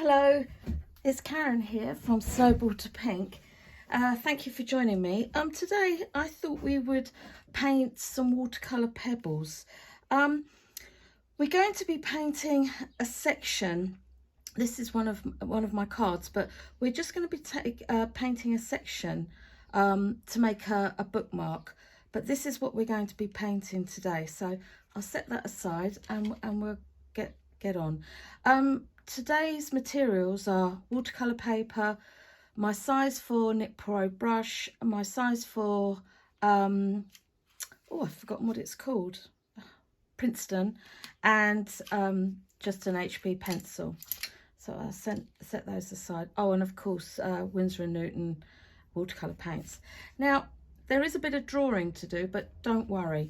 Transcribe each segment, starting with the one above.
Hello, it's Karen here from Snowball to Pink. Thank you for joining me. Today I thought we would paint some watercolour pebbles. We're going to be painting a section. This is one of my cards, but we're just going to be painting a section to make a bookmark. But this is what we're going to be painting today. So I'll set that aside and we'll get on. Today's materials are watercolour paper, my size 4 Nick Pro brush, my size 4, oh, I've forgotten what it's called, Princeton, and just an HB pencil. So I'll set those aside. Oh, and of course, Winsor & Newton watercolour paints. Now, there is a bit of drawing to do, but don't worry.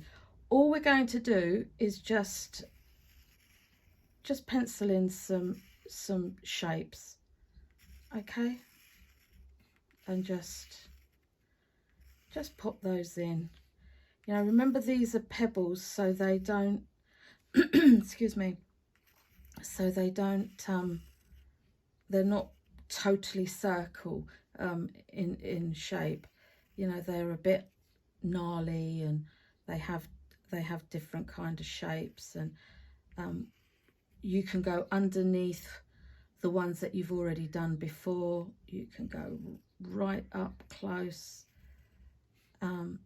All we're going to do is just pencil in some shapes, okay, and just pop those in. You know, remember these are pebbles, so they don't excuse me, so they don't they're not totally circle in shape. You know, they're a bit gnarly and they have different kind of shapes, and you can go underneath the ones that you've already done before. You can go right up close, and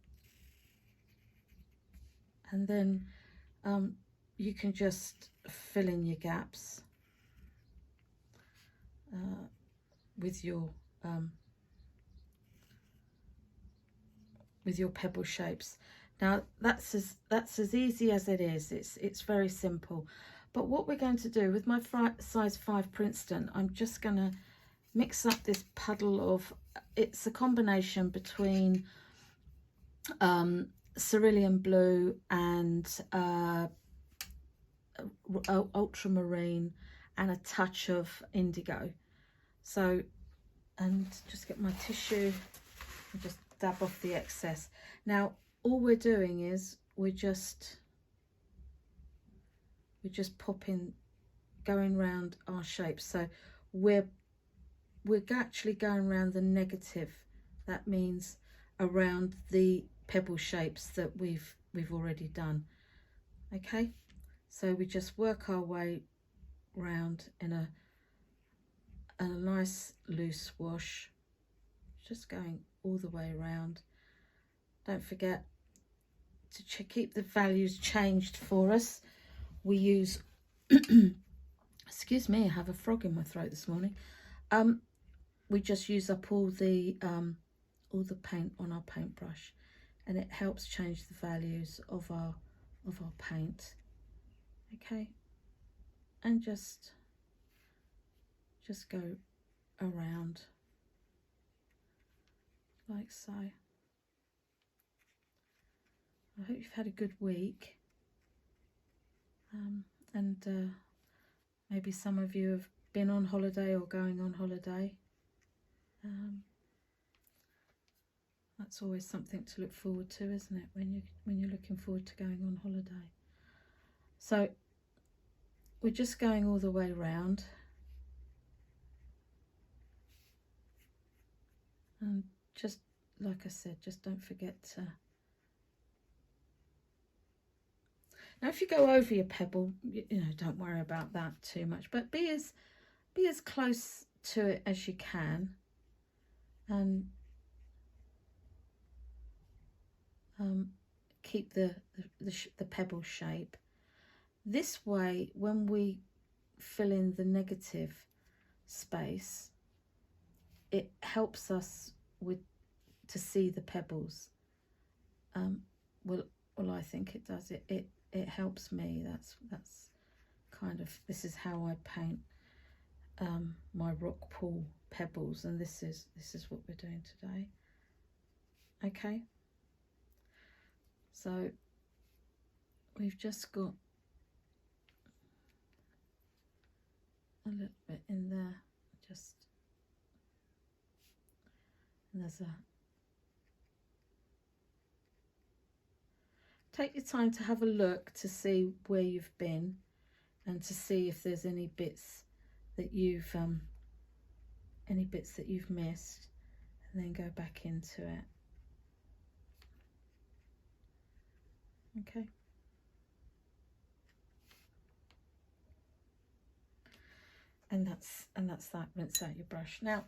then you can just fill in your gaps with your pebble shapes. Now that's as easy as it is. It's very simple. But what we're going to do with my size 5 Princeton, I'm just going to mix up this puddle of, it's a combination between cerulean blue and ultramarine and a touch of indigo. So, and just get my tissue and just dab off the excess. Now, all we're doing is we're just popping, going round our shapes. So we're actually going around the negative. That means around the pebble shapes that we've already done. Okay, so we just work our way round in a nice loose wash, just going all the way around. Don't forget to keep the values changed for us. We use excuse me, I have a frog in my throat this morning. We just use up all the paint on our paintbrush, and it helps change the values of our paint. Okay, and just go around like so. I hope you've had a good week. And maybe some of you have been on holiday or going on holiday. That's always something to look forward to, isn't it, when you're looking forward to going on holiday. So we're just going all the way round, and just like I said, just don't forget to. Now, if you go over your pebble, you know, don't worry about that too much, but be as close to it as you can, and keep the pebble shape. This way, when we fill in the negative space, it helps us to see the pebbles. Well, I think it does. It helps me. That's kind of, this is how I paint my rock pool pebbles, and this is what we're doing today. Okay, so we've just got a little bit in there, and there's take your time to have a look to see where you've been, and to see if there's any bits that you've any bits that you've missed, and then go back into it. Okay. And that's that. Rinse out your brush. Now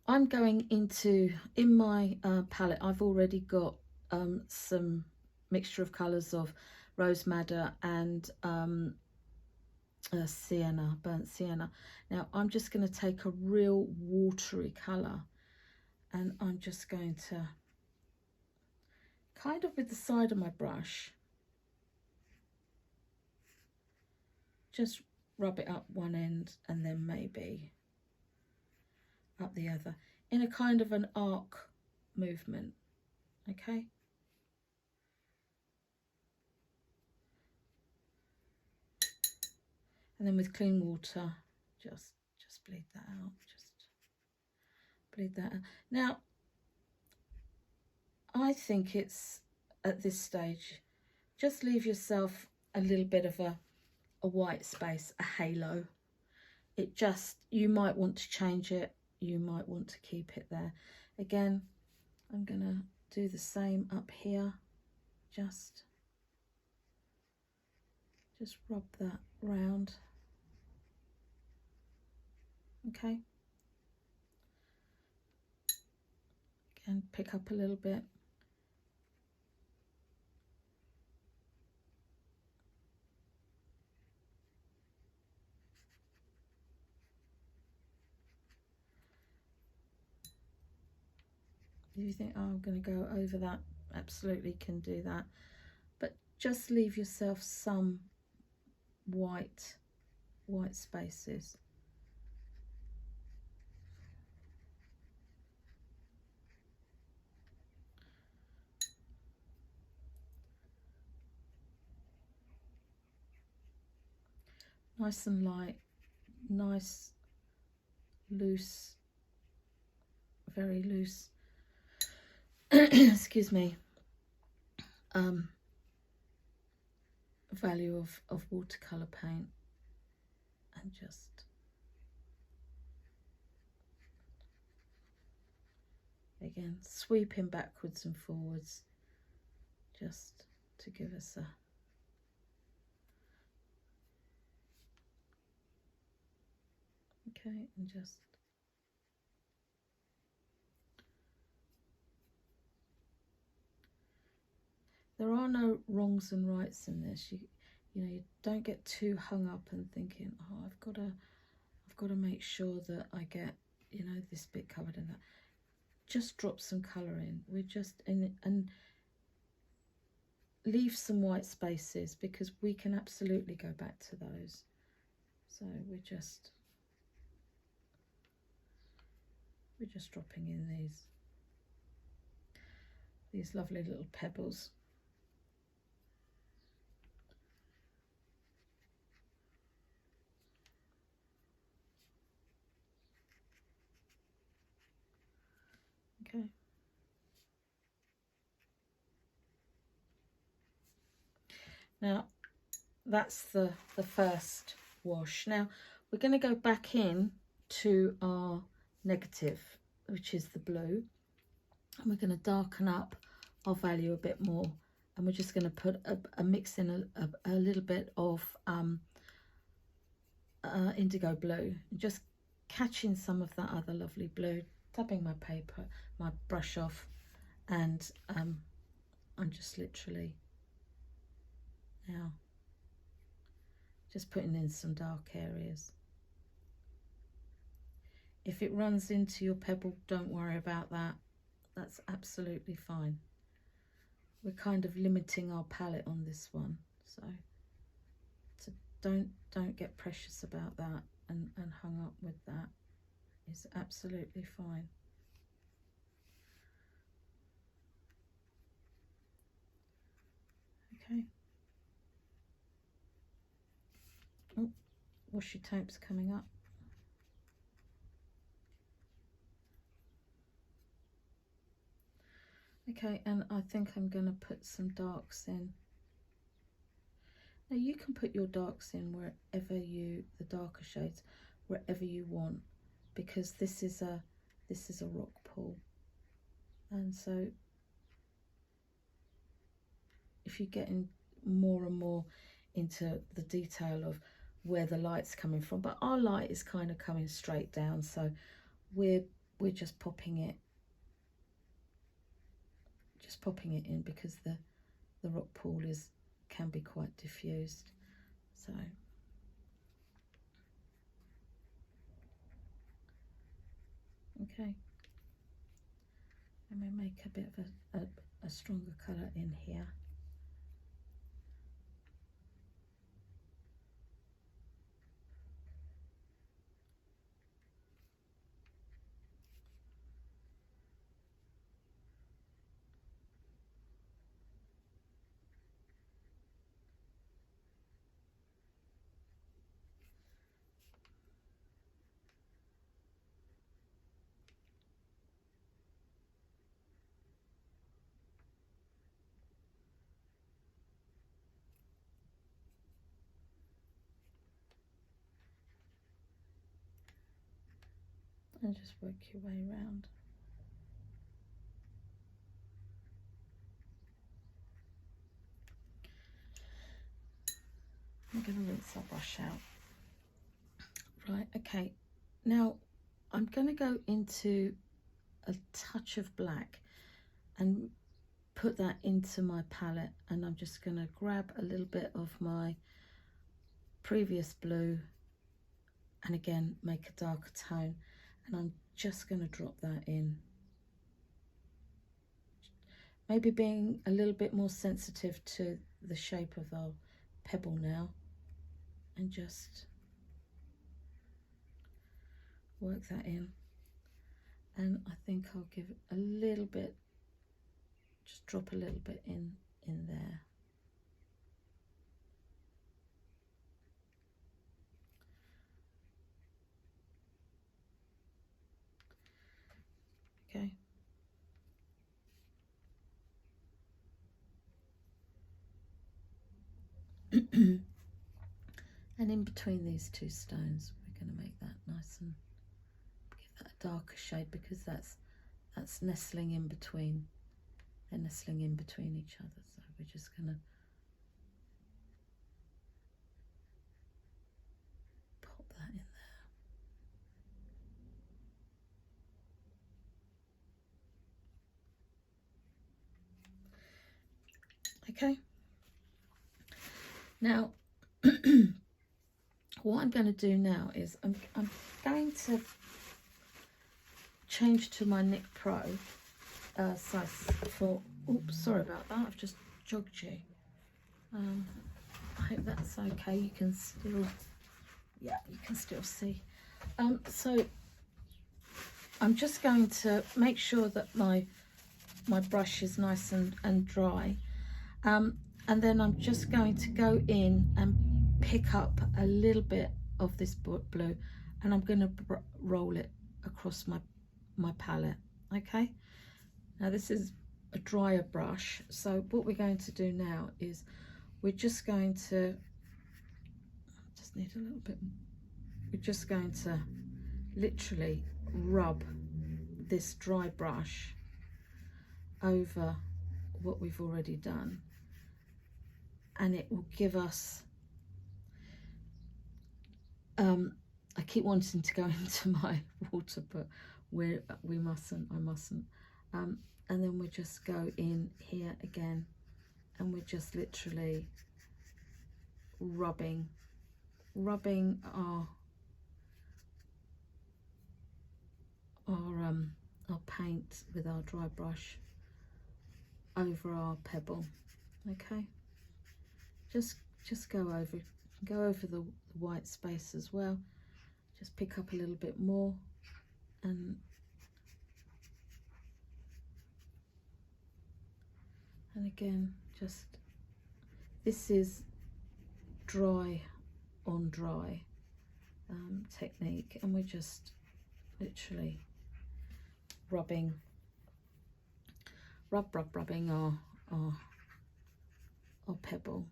I'm going into, in my palette, I've already got some mixture of colours of rose madder and sienna, burnt sienna. Now I'm just going to take a real watery colour, and I'm just going to kind of with the side of my brush just rub it up one end and then maybe up the other in a kind of an arc movement. Okay. And then with clean water, just bleed that out. Just bleed that out. Now, I think it's at this stage, just leave yourself a little bit of a white space, a halo. It just, you might want to change it, you might want to keep it there. Again, I'm gonna do the same up here. Just rub that round. Okay. Again, pick up a little bit. If you think, oh, I'm going to go over that, absolutely can do that. But just leave yourself some white spaces. Nice and light, nice, loose, very loose, excuse me, value of watercolour paint, and just again sweeping backwards and forwards just to give us a okay, and just there are no wrongs and rights in this. You know, you don't get too hung up and thinking, oh, I've got to make sure that I get, you know, this bit covered in that. Just drop some colour in. We're just in, and leave some white spaces because we can absolutely go back to those. So we're just dropping in these lovely little pebbles. Okay. Now that's the first wash. Now we're going to go back in to our negative, which is the blue, and we're going to darken up our value a bit more, and we're just going to put a mix in a little bit of indigo blue, just catching some of that other lovely blue, tapping my brush off, and I'm just literally now just putting in some dark areas. If it runs into your pebble, don't worry about that. That's absolutely fine. We're kind of limiting our palette on this one, so don't get precious about that and hung up with that. It's absolutely fine. Okay. Oh, washi tape's coming up. Okay, and I think I'm going to put some darks in. Now you can put your darks in wherever the darker shades, wherever you want, because this is a rock pool. And so if you get in more and more into the detail of where the light's coming from, but our light is kind of coming straight down, so we're just popping it in, because the rock pool can be quite diffused. So okay, and we make a bit of a stronger colour in here. And just work your way around. I'm going to rinse our brush out. Right, okay. Now I'm going to go into a touch of black and put that into my palette, and I'm just going to grab a little bit of my previous blue and again make a darker tone, and I'm just going to drop that in, maybe being a little bit more sensitive to the shape of our pebble now, and just work that in. And I think I'll give it a little bit, just drop a little bit in there. Okay. And in between these two stones, we're going to make that nice and give that a darker shade, because that's nestling in between. They're nestling in between each other. So we're just going to pop that in there. Okay. Now, what I'm going to do now is I'm going to change to my Nick Pro size 4. Oops, sorry about that. I've just jogged you. I hope that's okay. You can still, yeah, you can still see. So I'm just going to make sure that my brush is nice and dry. And then I'm just going to go in and pick up a little bit of this blue, and I'm going to roll it across my palette. Okay, now this is a drier brush, so what we're going to do now is we're just going to we're just going to literally rub this dry brush over what we've already done, and it will give us I keep wanting to go into my water, but I mustn't. And then we just go in here again, and we're just literally rubbing our paint with our dry brush over our pebble. Okay, just go over the white space as well. Just pick up a little bit more, and again, just, this is dry on dry technique, and we're just literally rubbing our pebble.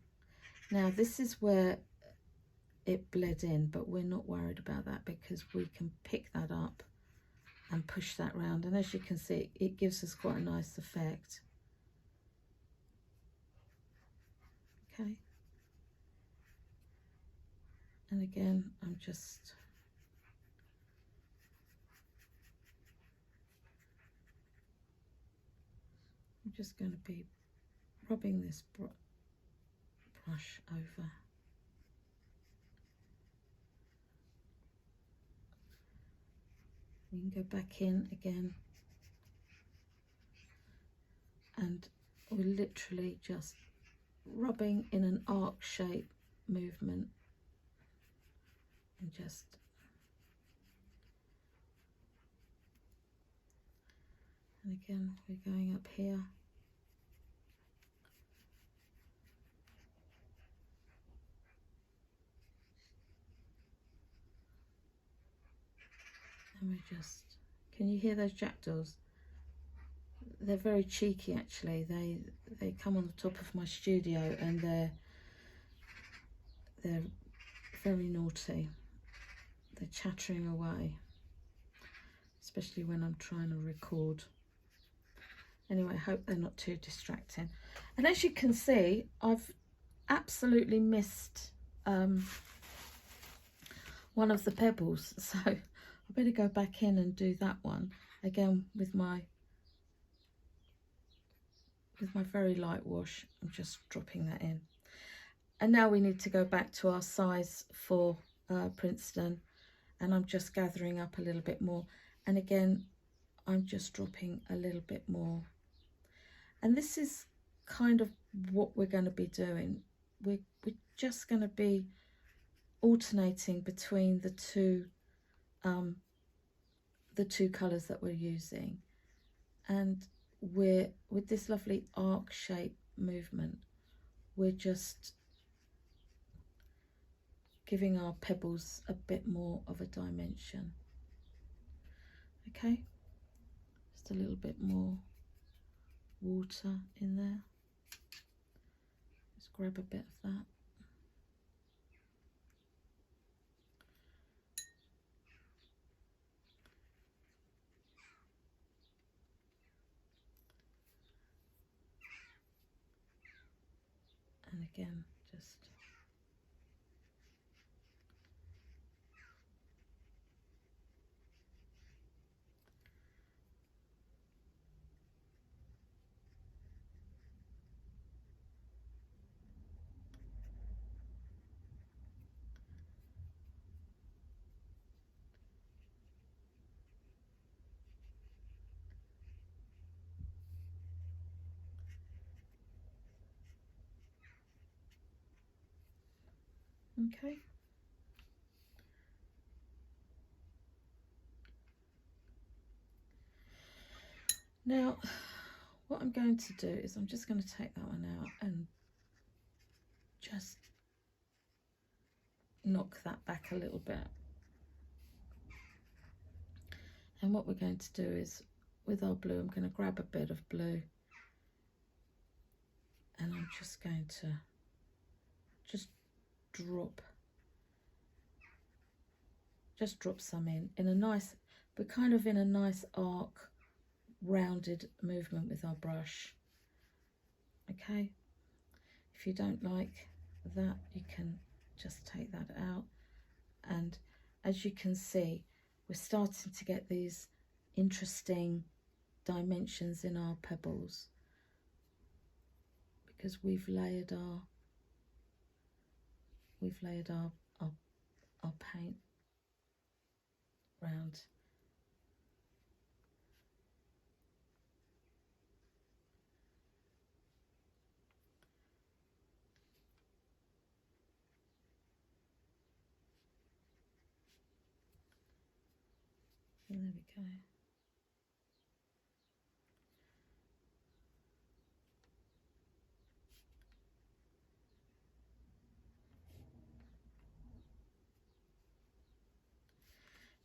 Now this is where it bled in, but we're not worried about that because we can pick that up and push that round, and as you can see, it gives us quite a nice effect. Okay, and again I'm just going to be rubbing this brush over. You can go back in again, and we're literally just rubbing in an arc shape movement, and just and again we're going up here. And we just, can you hear those jackdaws? They're very cheeky actually. They come on the top of my studio, and they're very naughty. They're chattering away, especially when I'm trying to record. Anyway, I hope they're not too distracting. And as you can see, I've absolutely missed one of the pebbles, so I better go back in and do that one again with my very light wash. I'm just dropping that in. And now we need to go back to our size for Princeton, and I'm just gathering up a little bit more, and again I'm just dropping a little bit more. And this is kind of what we're going to be doing. We're just going to be alternating between the two colours that we're using, and we're with this lovely arc shape movement, we're just giving our pebbles a bit more of a dimension. Okay, just a little bit more water in there. Just grab a bit of that. And again, just okay. Now, what I'm going to do is I'm just going to take that one out and just knock that back a little bit. And what we're going to do is, with our blue, I'm going to grab a bit of blue, and I'm just going to just drop some in a nice, but kind of in a nice arc, rounded movement with our brush. Okay, if you don't like that, you can just take that out. And as you can see, we're starting to get these interesting dimensions in our pebbles because we've layered our paint round. And there we go.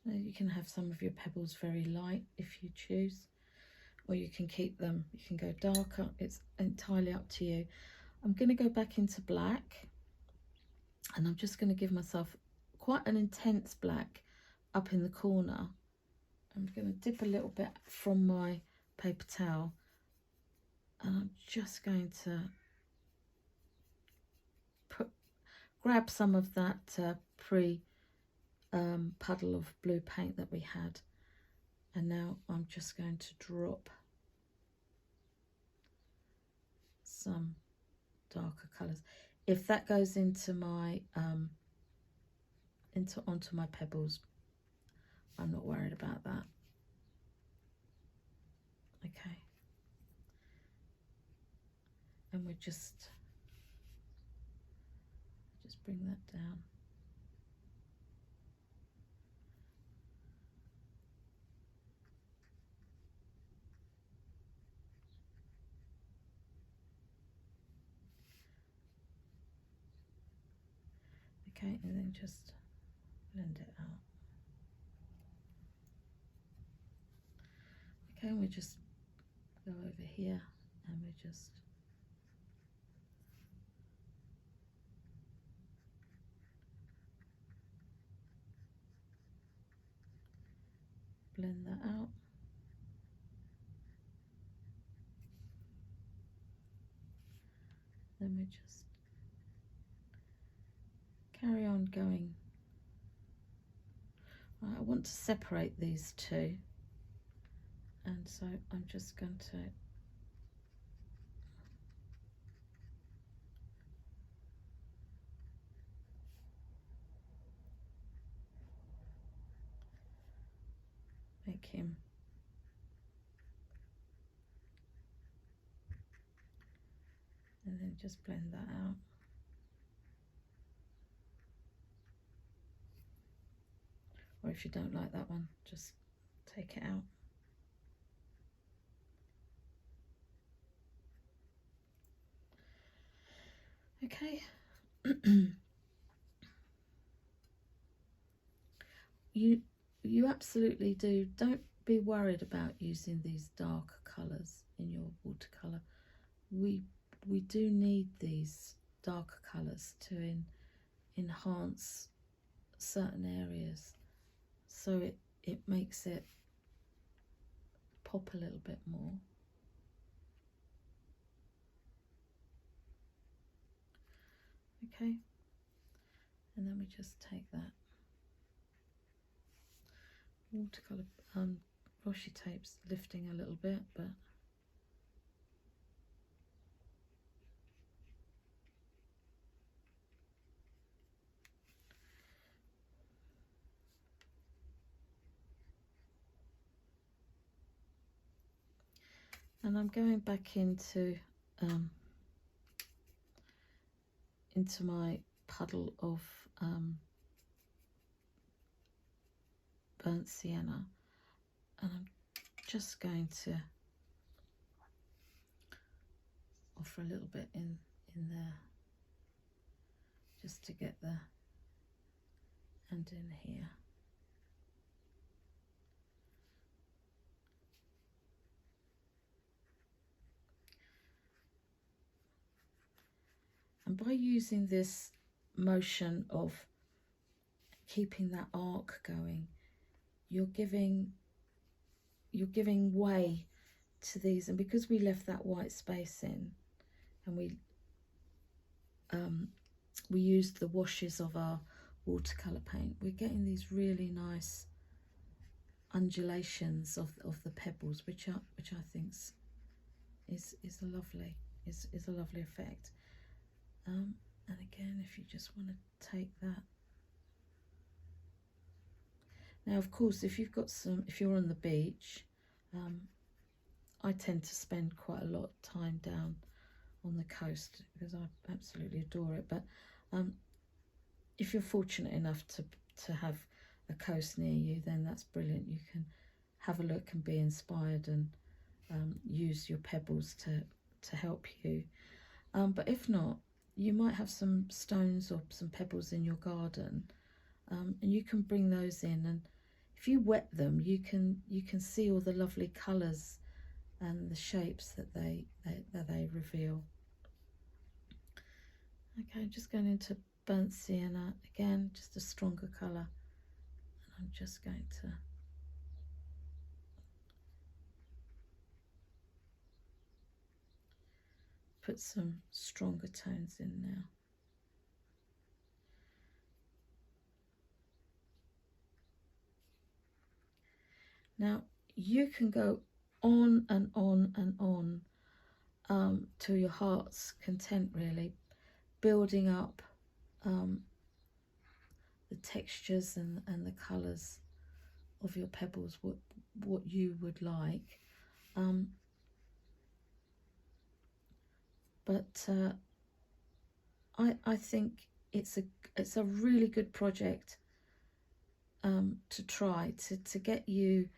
Now you can have some of your pebbles very light if you choose, or you can keep them, you can go darker, it's entirely up to you. I'm going to go back into black, And I'm just going to give myself quite an intense black up in the corner. I'm going to dip a little bit from my paper towel, and I'm just going to grab some of that puddle of blue paint that we had, and now I'm just going to drop some darker colours. If that goes into my onto my pebbles, I'm not worried about that. Okay, and we just bring that down. Okay, and then just blend it out. Okay, and we just go over here and we just blend that out. Then we just carry on going. Right, I want to separate these two, and so I'm just going to make him and then just blend that out. Or if you don't like that one, just take it out. Okay. You absolutely do. Don't be worried about using these darker colours in your watercolour. We do need these darker colours to enhance certain areas, so it makes it pop a little bit more. Okay, and then we just take that watercolour washi tape's lifting a little bit, but and I'm going back into my puddle of burnt sienna, and I'm just going to offer a little bit in there, just to get the, and in here. And by using this motion of keeping that arc going, you're giving way to these. And because we left that white space in, and we used the washes of our watercolour paint, we're getting these really nice undulations of the pebbles, which I think is a lovely effect. And again, if you just want to take that. Now, of course, if you're on the beach, I tend to spend quite a lot of time down on the coast because I absolutely adore it. But if you're fortunate enough to have a coast near you, then that's brilliant. You can have a look and be inspired and use your pebbles to help you. But if not, you might have some stones or some pebbles in your garden, and you can bring those in, and if you wet them, you can see all the lovely colours and the shapes that they reveal. Okay, I'm just going into burnt sienna, again just a stronger colour, and I'm just going to put some stronger tones in now. Now you can go on and on and on to your heart's content, really, building up the textures and the colours of your pebbles, what you would like. But I think it's a really good project to try to get you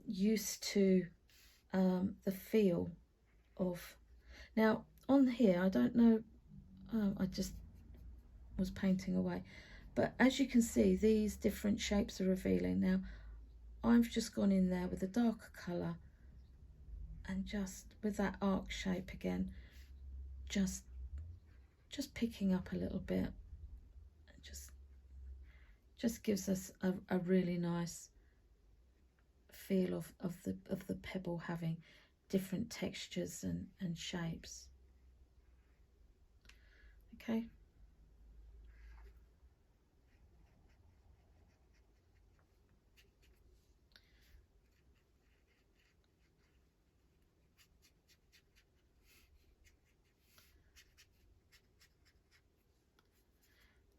used to the feel of. Now on here, I don't know, I just was painting away, but as you can see, these different shapes are revealing. Now I've just gone in there with a darker colour and just with that arc shape again, just picking up a little bit, and just gives us a really nice feel of the pebble having different textures and shapes. Okay.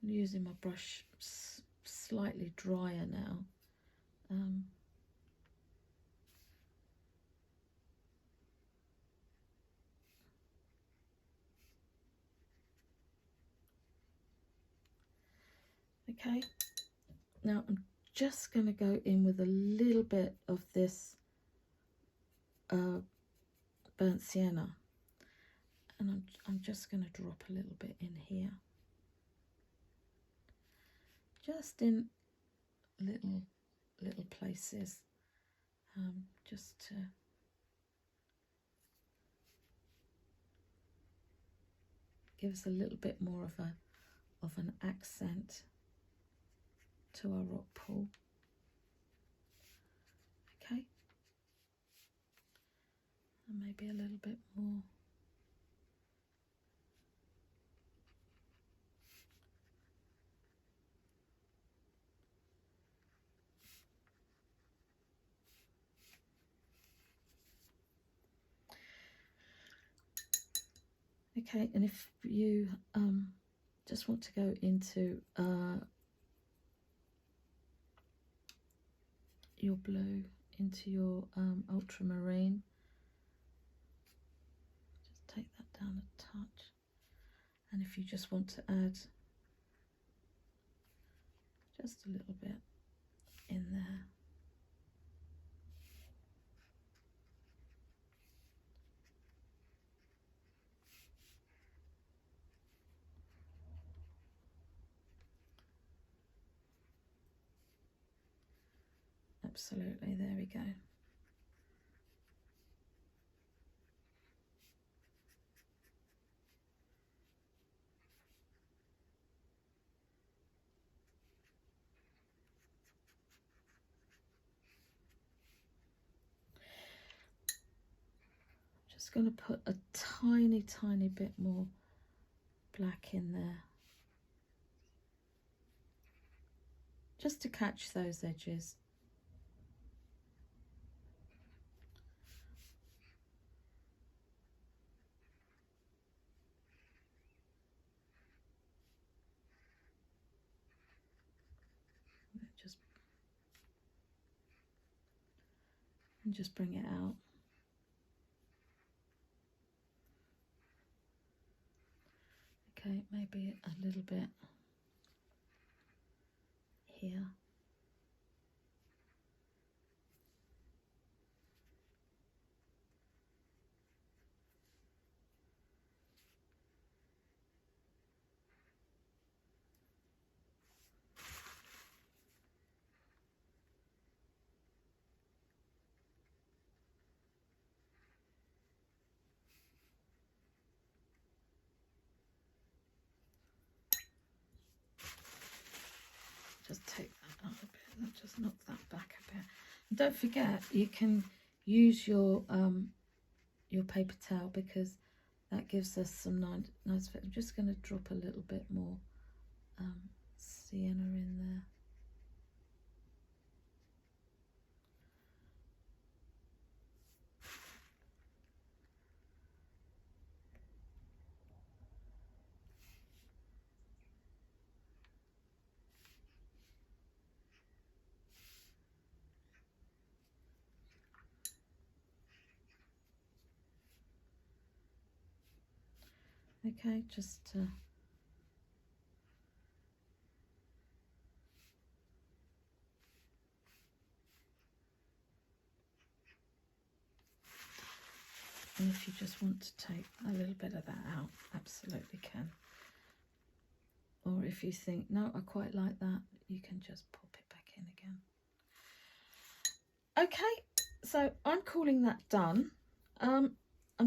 I'm using my brush slightly drier now. Okay, now I'm just going to go in with a little bit of this burnt sienna, and I'm just going to drop a little bit in here, just in little places, just to give us a little bit more of an accent to our rock pool. Okay, and maybe a little bit more. Okay, and if you just want to go into your blue, into your ultramarine, just take that down a touch, and if you just want to add just a little bit in there. Absolutely, there we go. Just going to put a tiny bit more black in there, just to catch those edges. Just bring it out. Okay, maybe a little bit here. just take that out a bit. I'll just knock that back a bit. And don't forget, you can use your paper towel, because that gives us some nice effect. I'm just going to drop a little bit more sienna in there. Okay, just and if you just want to take a little bit of that out, absolutely can. Or if you think, no, I quite like that, you can just pop it back in again. Okay, so I'm calling that done. I'm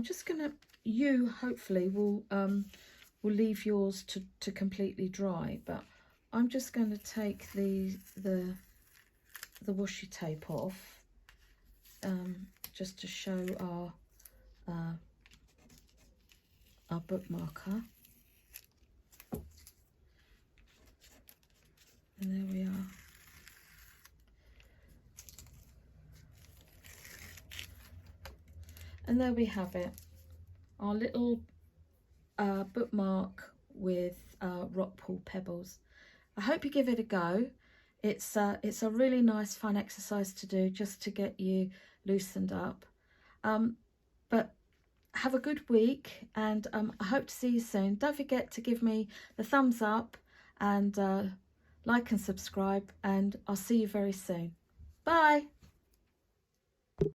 just gonna, you hopefully will leave yours to completely dry, but I'm just going to take the washi tape off, just to show our bookmarker. And there we are. And there we have it, our little bookmark with rock pool pebbles. I hope you give it a go. It's a really nice fun exercise to do, just to get you loosened up. But have a good week, and I hope to see you soon. Don't forget to give me the thumbs up and like and subscribe, and I'll see you very soon. Bye.